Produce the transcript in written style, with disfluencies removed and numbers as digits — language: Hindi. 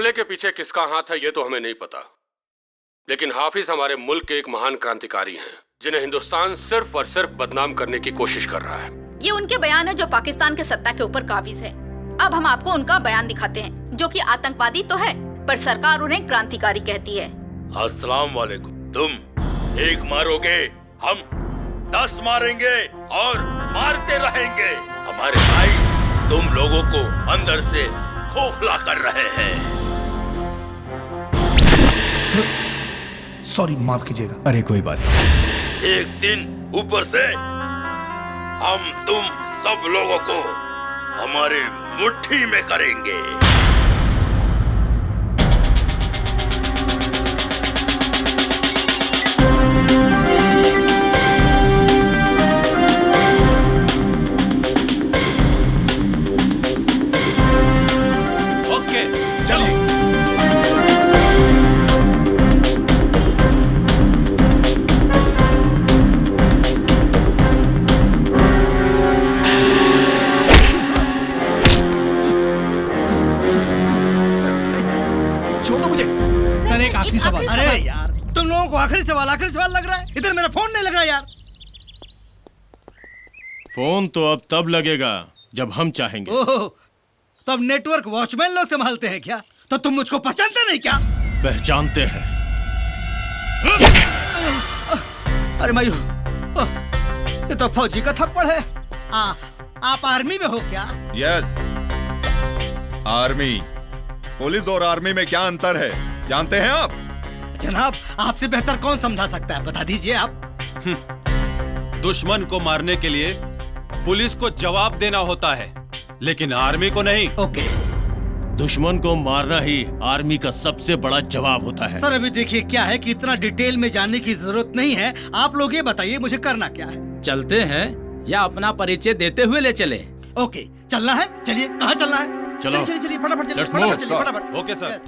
हमले के पीछे किसका हाथ है ये तो हमें नहीं पता, लेकिन हाफिज हमारे मुल्क के एक महान क्रांतिकारी हैं जिन्हें हिंदुस्तान सिर्फ और सिर्फ बदनाम करने की कोशिश कर रहा है। ये उनके बयान है जो पाकिस्तान के सत्ता के ऊपर काबिज है। अब हम आपको उनका बयान दिखाते हैं जो कि आतंकवादी तो है पर सरकार उन्हें क्रांतिकारी कहती है। अस्सलाम वालेकुम। तुम एक मारोगे, हम 10 मारेंगे और मारते रहेंगे। हमारे भाई तुम लोगों को अंदर से खोखला कर रहे हैं। सॉरी, माफ कीजिएगा। अरे कोई बात नहीं। एक दिन ऊपर से हम तुम सब लोगों को हमारे मुट्ठी में करेंगे। ओके, चलो। छोड़ दो मुझे। सर एक आखिरी सवाल। अरे यार, तुम लोगों को आखिरी सवाल लग रहा है। इधर मेरा फोन नहीं लग रहा यार। फोन तो अब तब लगेगा जब हम चाहेंगे। ओह, तो अब नेटवर्क वॉचमैन लोग संभालते हैं क्या? तो तुम मुझको पहचानते नहीं क्या? पहचानते हैं। अरे मायू, ये तो फौजी का थप्पड़ है। आप आर्मी में हो क्या? Yes, army. पुलिस और आर्मी में क्या अंतर है जानते हैं आप? जनाब, आपसे बेहतर कौन समझा सकता है, बता दीजिए आप। दुश्मन को मारने के लिए पुलिस को जवाब देना होता है, लेकिन आर्मी को नहीं। ओके। दुश्मन को मारना ही आर्मी का सबसे बड़ा जवाब होता है। सर अभी देखिए क्या है कि इतना डिटेल में जानने की जरूरत नहीं है। आप लोग ये बताइए मुझे करना क्या है? चलते हैं या अपना परिचय देते हुए ले चले? ओके, चलना है, चलिए। कहाँ चलना है? चलो। चलिए फटाफट चलिए, Let's move, फटाफट। Okay sir. Yes.